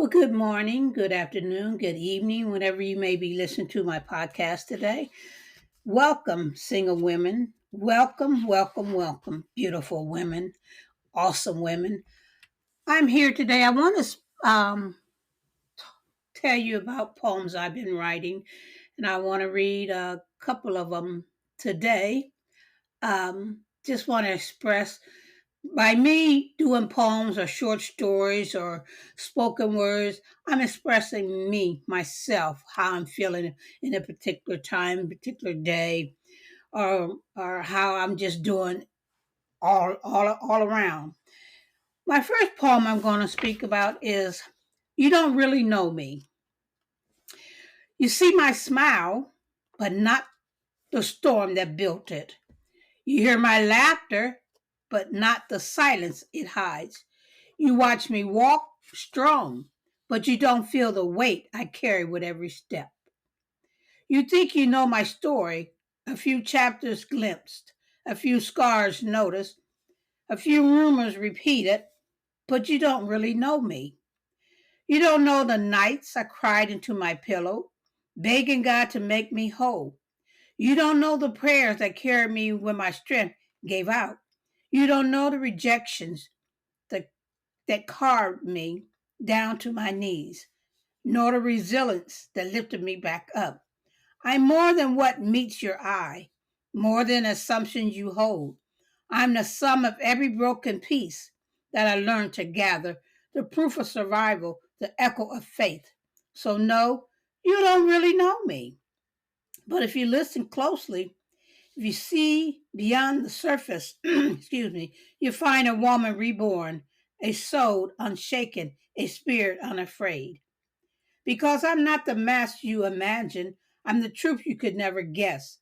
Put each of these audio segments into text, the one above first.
Well, good morning, good afternoon, good evening, whenever you may be listening to my podcast today. Welcome, single women. Welcome, welcome, welcome, beautiful women, awesome women. I'm here today. I want to tell you about poems I've been writing, and I want to read a couple of them today. Just want to express by me doing poems or short stories or spoken words, I'm expressing me, myself, how I'm feeling in a particular time, particular day, or how I'm just doing all around. My first poem I'm going to speak about is You Don't Really Know Me. You see my smile, but not the storm that built it. You hear my laughter, but not the silence it hides. You watch me walk strong, but you don't feel the weight I carry with every step. You think you know my story, a few chapters glimpsed, a few scars noticed, a few rumors repeated, but you don't really know me. You don't know the nights I cried into my pillow, begging God to make me whole. You don't know the prayers that carried me when my strength gave out. You don't know the rejections that, that carved me down to my knees, nor the resilience that lifted me back up. I'm more than what meets your eye, more than assumptions you hold. I'm the sum of every broken piece that I learned to gather, the proof of survival, the echo of faith. So, no, you don't really know me. But if you listen closely, if you see beyond the surface, excuse me, you find a woman reborn, a soul unshaken, a spirit unafraid. Because I'm not the mask you imagine, I'm the truth you could never guess.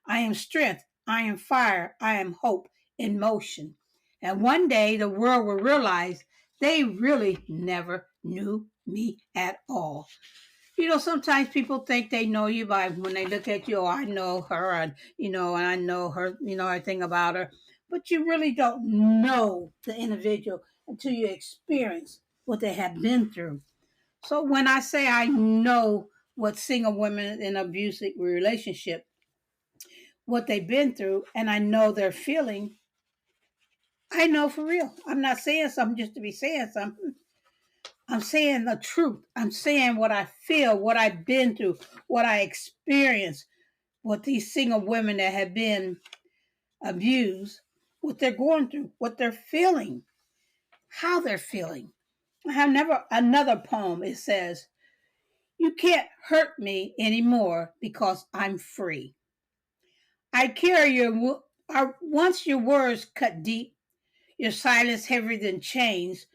I am strength, I am fire, I am hope in motion. And one day the world will realize they really never knew me at all. Sometimes people think they know you by when they look at you, oh, I know her, and I know her, everything about her. But you really don't know the individual until you experience what they have been through. So when I say I know what single women in abusive relationship, what they've been through, and I know their feeling, I know for real. I'm not saying something just to be saying something. I'm saying the truth. I'm saying what I feel, what I've been through, what I experienced, what these single women that have been abused, what they're going through, what they're feeling, how they're feeling. I have never another poem. It says, "You can't hurt me anymore because I'm free. I carry once your words cut deep, your silence heavier than chains.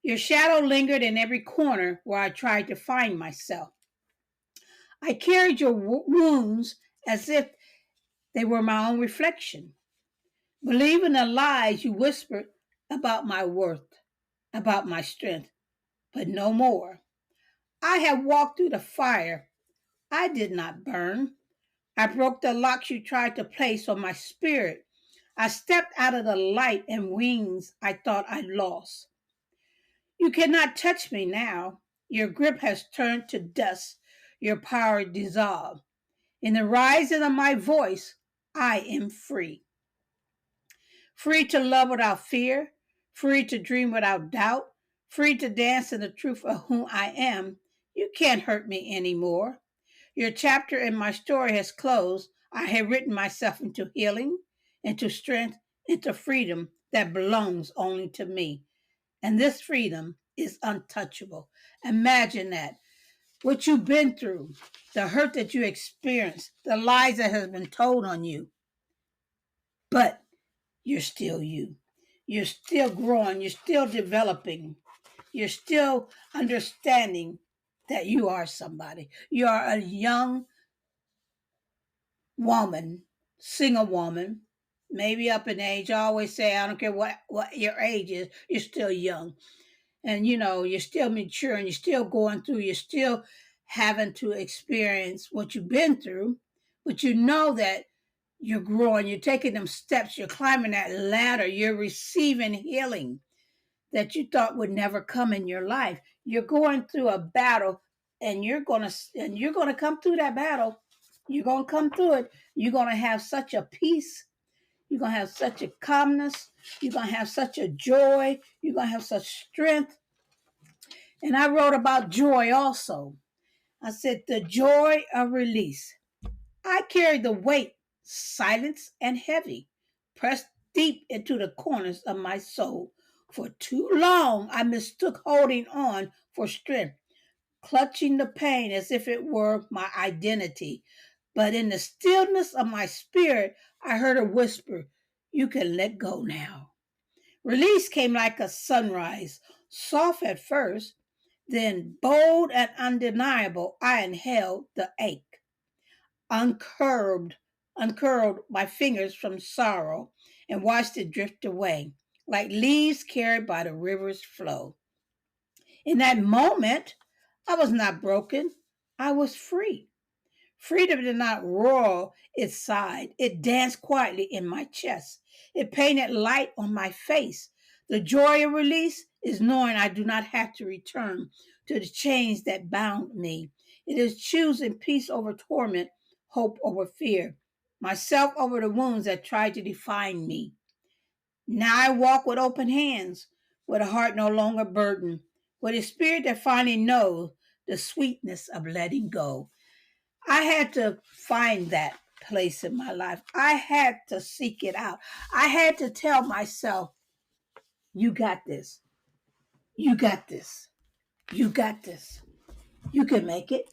Your shadow lingered in every corner where I tried to find myself. I carried your wounds as if they were my own reflection, believing the lies you whispered about my worth, about my strength, but no more. I have walked through the fire. I did not burn. I broke the locks you tried to place on my spirit. I stepped out of the light and wings I thought I'd lost. You cannot touch me now. Your grip has turned to dust, your power dissolved. In the rising of my voice, I am free. Free to love without fear, free to dream without doubt, free to dance in the truth of who I am. You can't hurt me anymore. Your chapter in my story has closed. I have written myself into healing, into strength, into freedom that belongs only to me. And this freedom is untouchable. Imagine that. What you've been through, the hurt that you experienced, the lies that has been told on you. But you're still you. You're still growing. You're still developing. You're still understanding that you are somebody. You are a young woman, single woman, maybe up in age. I always say, I don't care what your age is, you're still young. And you're still mature and you're still going through, you're still having to experience what you've been through, but you know that you're growing, you're taking them steps, you're climbing that ladder, you're receiving healing. that you thought would never come in your life. You're going through a battle, and you're gonna come through that battle. You're gonna come through it. You're gonna have such a peace. You're gonna have such a calmness. You're gonna have such a joy. You're gonna have such strength. And I wrote about joy also. I said the joy of release. I carried the weight, silence and heavy, pressed deep into the corners of my soul. For too long, I mistook holding on for strength, clutching the pain as if it were my identity. But in the stillness of my spirit, I heard a whisper, "You can let go now." Release came like a sunrise, soft at first, then bold and undeniable. I inhaled the ache, uncurled, uncurled my fingers from sorrow, and watched it drift away, like leaves carried by the river's flow. In that moment, I was not broken. I was free. Freedom did not roar its side. It danced quietly in my chest. It painted light on my face. The joy of release is knowing I do not have to return to the chains that bound me. It is choosing peace over torment, hope over fear, myself over the wounds that tried to define me. Now I walk with open hands, with a heart no longer burdened, with a spirit that finally knows the sweetness of letting go. I had to find that place in my life. I had to seek it out. I had to tell myself, you got this. You got this. You got this. You can make it.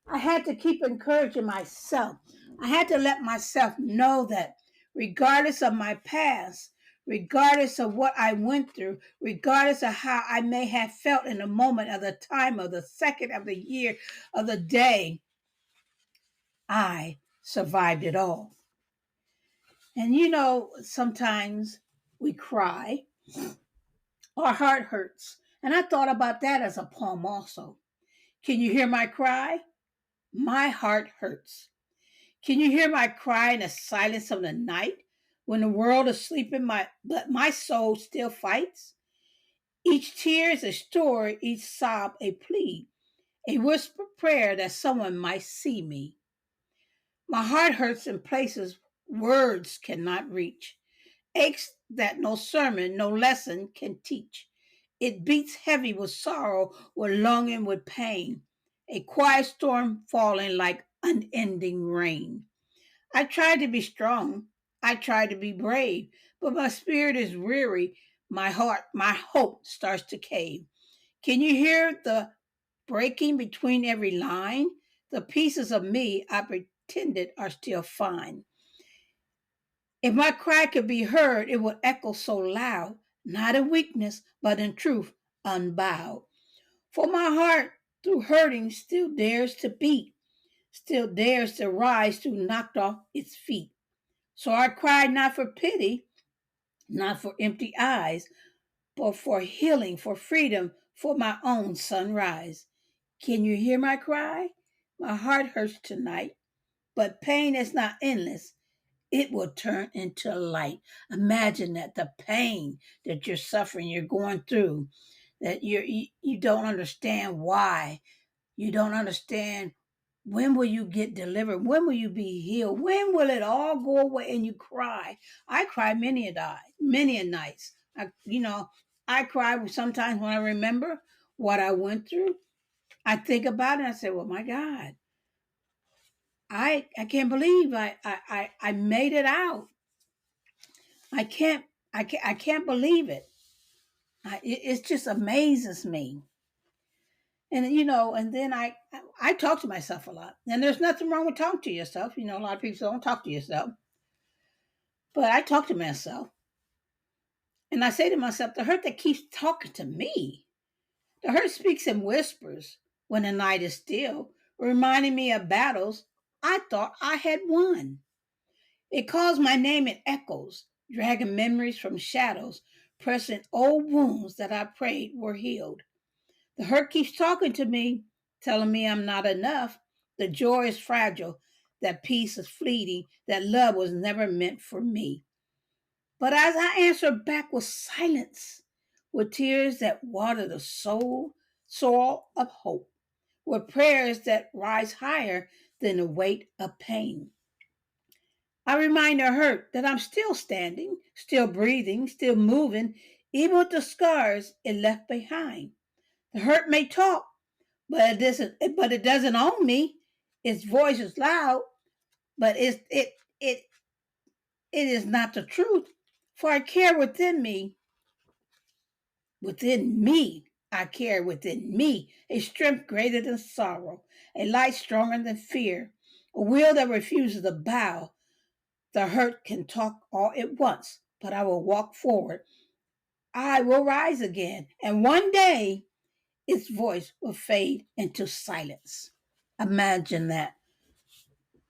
I had to keep encouraging myself. I had to let myself know that regardless of my past, regardless of what I went through, regardless of how I may have felt in the moment of the time of the second of the year of the day, I survived it all. And sometimes we cry, our heart hurts. And I thought about that as a poem also. Can you hear my cry? My heart hurts. Can you hear my cry in the silence of the night when the world is sleeping, but my soul still fights? Each tear is a story, each sob a plea, a whispered prayer that someone might see me. My heart hurts in places words cannot reach, aches that no sermon, no lesson can teach. It beats heavy with sorrow, with longing, with pain, a quiet storm falling like unending rain. I try to be strong, I try to be brave, but my spirit is weary, my hope starts to cave. Can you hear the breaking between every line? The pieces of me I pretended are still fine. If my cry could be heard, it would echo so loud, not in weakness, but in truth, unbowed. For my heart, through hurting, still dares to beat, still dares to rise through knocked off its feet. So I cried not for pity, not for empty eyes, but for healing, for freedom, for my own sunrise. Can you hear my cry? My heart hurts tonight, but pain is not endless. It will turn into light. Imagine that the pain that you're suffering, you're going through, that you don't understand why. You don't understand when will you get delivered? When will you be healed? When will it all go away? And you cry. I cry many a nights. I cry sometimes when I remember what I went through. I think about it and I say, well, my God, I can't believe I made it out. I can't I can't believe it. It just amazes me. And and then I talk to myself a lot. And there's nothing wrong with talking to yourself. A lot of people don't talk to yourself. But I talk to myself. And I say to myself, the hurt that keeps talking to me. The hurt speaks in whispers when the night is still, reminding me of battles I thought I had won. It calls my name in echoes, dragging memories from shadows, pressing old wounds that I prayed were healed. The hurt keeps talking to me, telling me I'm not enough. The joy is fragile, that peace is fleeting, that love was never meant for me. But as I answer back with silence, with tears that water the soil of hope, with prayers that rise higher than the weight of pain. I remind the hurt that I'm still standing, still breathing, still moving, even with the scars it left behind. The hurt may talk, but it doesn't own me. Its voice is loud, but it it is not the truth. For I care within me. I carry within me a strength greater than sorrow, a light stronger than fear, a will that refuses to bow. The hurt can talk all it wants, but I will walk forward. I will rise again, and one day its voice will fade into silence. Imagine that.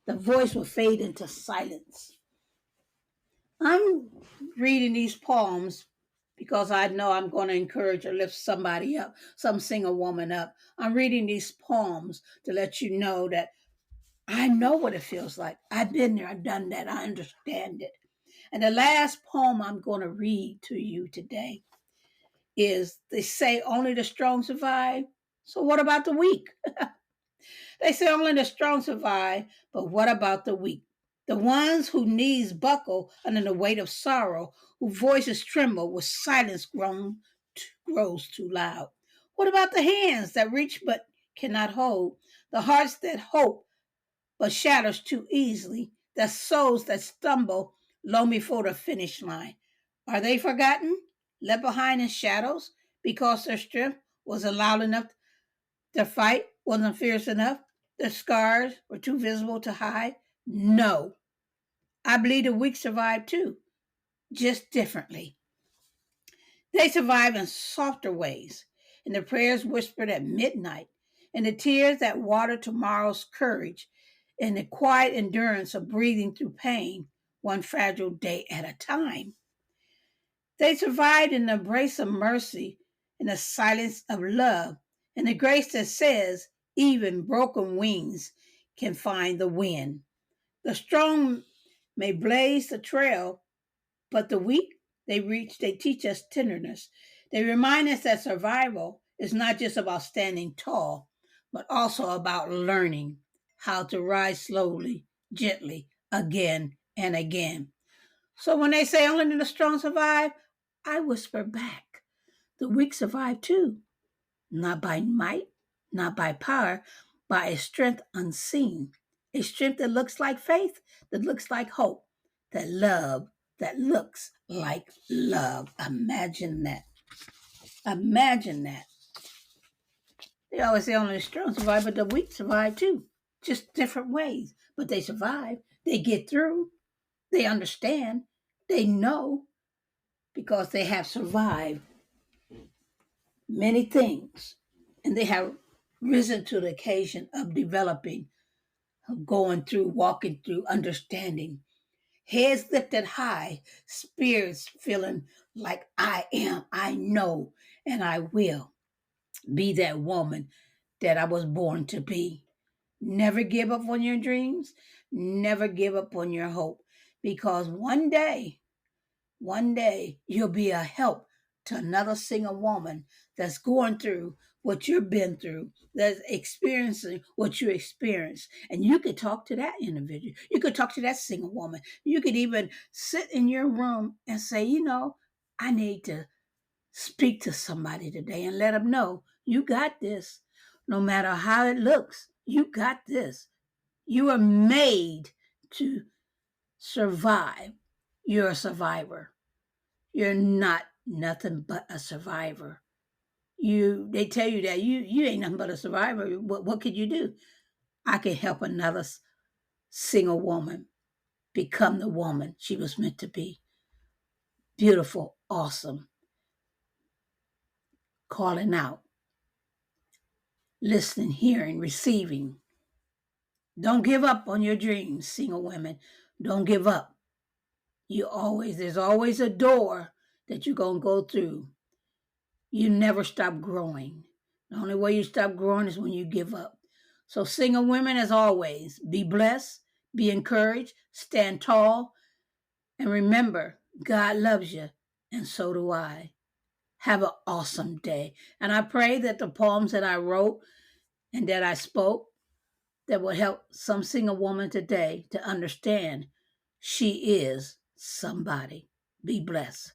The voice will fade into silence. I'm reading these poems because I know I'm going to encourage or lift somebody up, some single woman up. I'm reading these poems to let you know that I know what it feels like. I've been there, I've done that, I understand it. And the last poem I'm going to read to you today is they say only the strong survive. So what about the weak? They say only the strong survive, but what about the weak? The ones whose knees buckle under the weight of sorrow, whose voices tremble with silence grows too loud. What about the hands that reach but cannot hold? The hearts that hope but shatters too easily? The souls that stumble long before the finish line? Are they forgotten, left behind in shadows because their strength wasn't loud enough, their fight wasn't fierce enough, their scars were too visible to hide? No. I believe the weak survive too, just differently. They survive in softer ways, in the prayers whispered at midnight, in the tears that water tomorrow's courage, in the quiet endurance of breathing through pain, one fragile day at a time. They survive in the embrace of mercy, in the silence of love, in the grace that says even broken wings can find the wind. The strong may blaze the trail, but the weak, they teach us tenderness. They remind us that survival is not just about standing tall, but also about learning how to rise slowly, gently, again and again. So when they say only the strong survive, I whisper back, the weak survive too, not by might, not by power, by a strength unseen, a strength that looks like faith, that looks like hope, that love, that looks like love. Imagine that. Imagine that. They always say only the strong survive, but the weak survive too, just different ways. But they survive. They get through. They understand. They know because they have survived many things and they have risen to the occasion of developing, of going through, walking through, understanding. Heads lifted high, spirits feeling like I know, and I will be that woman that I was born to be. Never give up on your dreams, never give up on your hope, because one day you'll be a help to another single woman that's going through what you've been through, that's experiencing what you experienced. And you could talk to that individual. You could talk to that single woman. You could even sit in your room and say, I need to speak to somebody today and let them know you got this. No matter how it looks, you got this. You are made to survive. You're a survivor. You're not nothing but a survivor. They tell you that you ain't nothing but a survivor. What could you do? I can help another single woman become the woman she was meant to be. Beautiful, awesome, calling out, listening, hearing, receiving. Don't give up on your dreams, single women. Don't give up. There's always a door that you're going to go through. You never stop growing. The only way you stop growing is when you give up. So, single women, as always, be blessed, be encouraged, stand tall, and remember, God loves you, and so do I. Have an awesome day. And I pray that the poems that I wrote and that I spoke that will help some single woman today to understand she is somebody. Be blessed.